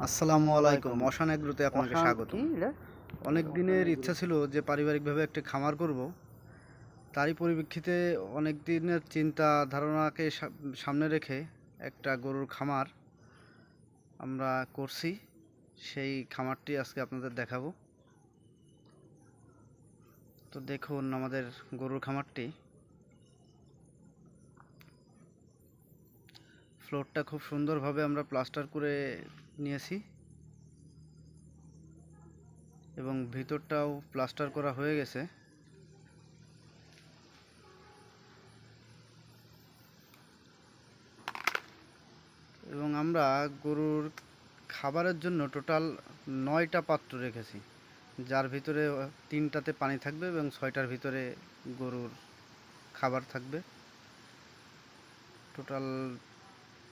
আসসালামু আলাইকুম। অশান এগ্রোতে আপনাকে স্বাগত। অনেক দিনের ইচ্ছা ছিল যে পারিবারিকভাবে একটি খামার করব। তারই পরিপ্রেক্ষিতে অনেক দিনের চিন্তা ধারণাকে সামনে রেখে একটা গরুর খামার আমরা করছি। সেই খামারটি আজকে আপনাদের দেখাবো। তো দেখুন আমাদের গরুর খামারটি। ফ্লোরটা খুব সুন্দরভাবে আমরা প্লাস্টার করে নিয়েছি এবং ভিতরটাও প্লাস্টার করা হয়ে গেছে। এবং আমরা গরুর খাবারের জন্য টোটাল 9টা পাত্র রেখেছি, যার ভিতরে 3টাতে পানি থাকবে এবং 6টার ভিতরে গরুর খাবার থাকবে। টোটাল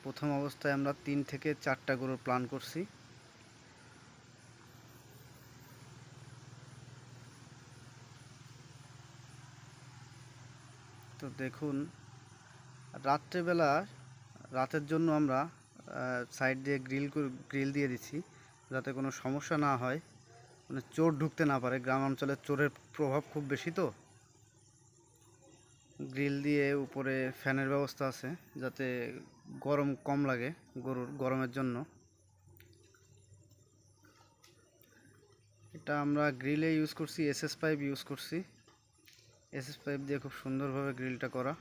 প্রথম অবস্থায় আমরা 3 থেকে 4টা গরুর প্ল্যান করছি। তো দেখুন রাতের জন্য আমরা সাইড দিয়ে গ্রিল দিয়ে দিচ্ছি, যাতে কোনো সমস্যা না হয়, মানে চোর ঢুকতে না পারে। গ্রাম অঞ্চলে চোরের প্রভাব খুব বেশি, তো গ্রিল দিয়ে উপরে ফ্যানের ব্যবস্থা আছে, যাতে গরম কম লাগে গরুর গরমের জন্য। এটা আমরা গ্রিলে ইউজ করছি, এসএস পাইপ ইউজ করছি। এসএস পাইপ দিয়ে খুব সুন্দরভাবে গ্রিলটা করা।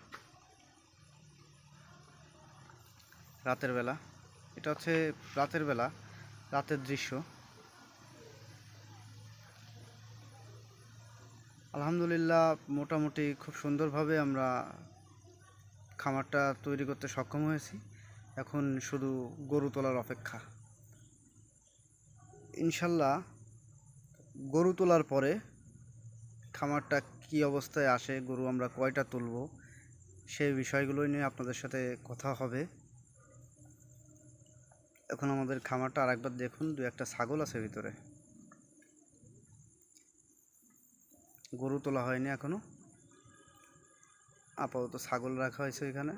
রাতের বেলা, এটা হচ্ছে রাতের বেলা, রাতের দৃশ্য। আলহামদুলিল্লাহ, মোটামুটি খুব সুন্দরভাবে আমরা খামারটা তৈরি করতে সক্ষম হয়েছি। এখন শুধু গরু তোলার অপেক্ষা। ইনশাল্লাহ গরু তোলার পরে খামারটা কী অবস্থায় আসে, গরু আমরা কয়টা তুলব, সেই বিষয়গুলো নিয়ে আপনাদের সাথে কথা হবে। এখন আমাদের খামারটা আরেকবার দেখুন, 2-1টা ছাগল আছে ভিতরে। গরু তোলা হয়নি এখনো, আপাতত ছাগল রাখা হয়েছে এখানে।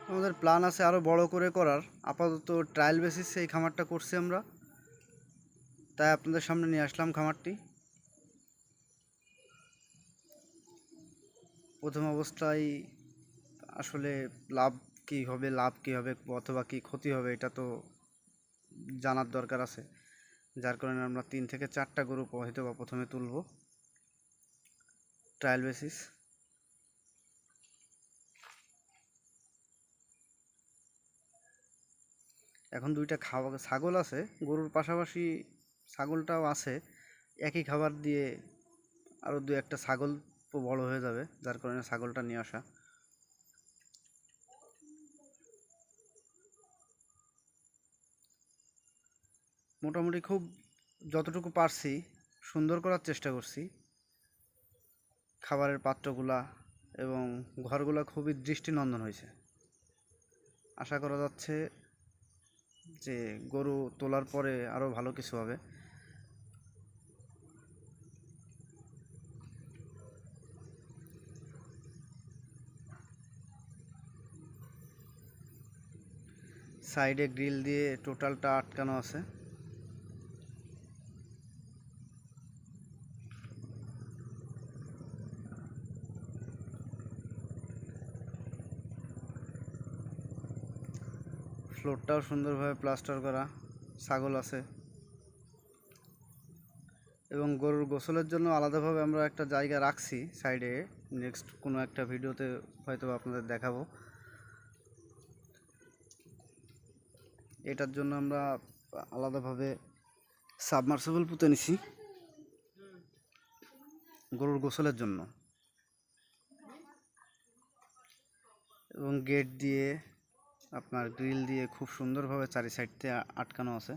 আমাদের প্ল্যান আছে আরও বড় করে করার। আপাতত ট্রায়াল বেসিসে এই খামারটা করছি আমরা, তাই আপনাদের সামনে নিয়ে আসলাম খামারটি। প্রথম অবস্থায় আসলে লাভ কী হবে অথবা কী ক্ষতি হবে, এটা তো জানার দরকার আছে। যার কারণে আমরা 3 থেকে 4টা গরু হয়তো বা প্রথমে তুলব ট্রায়াল বেসিস। এখন 2টা ছাগল আছে গরুর পাশাপাশি, ছাগলটাও আছে। একই খাবার দিয়ে আরও 2-1টা ছাগল বড় হয়ে যাবে, যার কারণে ছাগলটা নিয়ে আসা। মোটামুটি খুব যতটুকু পারছি সুন্দর করার চেষ্টা করছি। খাবারের পাত্রগুলা এবং ঘরগুলা খুবই দৃষ্টিনন্দন হয়েছে। আশা করা যাচ্ছে যে গরু তোলার পরে আরও ভালো কিছু হবে। সাইডে গ্রিল দিয়ে টোটালটা আটকানো আছে। ফ্লোরটাও সুন্দরভাবে প্লাস্টার করা। ছাগল আছে এবং গরুর গোসলের জন্য আলাদাভাবে আমরা একটা জায়গা রাখছি সাইডে। নেক্সট কোনো একটা ভিডিওতে হয়তো আপনাদের দেখাবো। এটার জন্য আমরা আলাদাভাবে সাবমার্সিবল পুঁতে নিছি গরুর গোসলের জন্য, এবং গেট দিয়ে আপনার গ্রিল দিয়ে খুব সুন্দরভাবে চারি সাইডতে আটকানো আছে।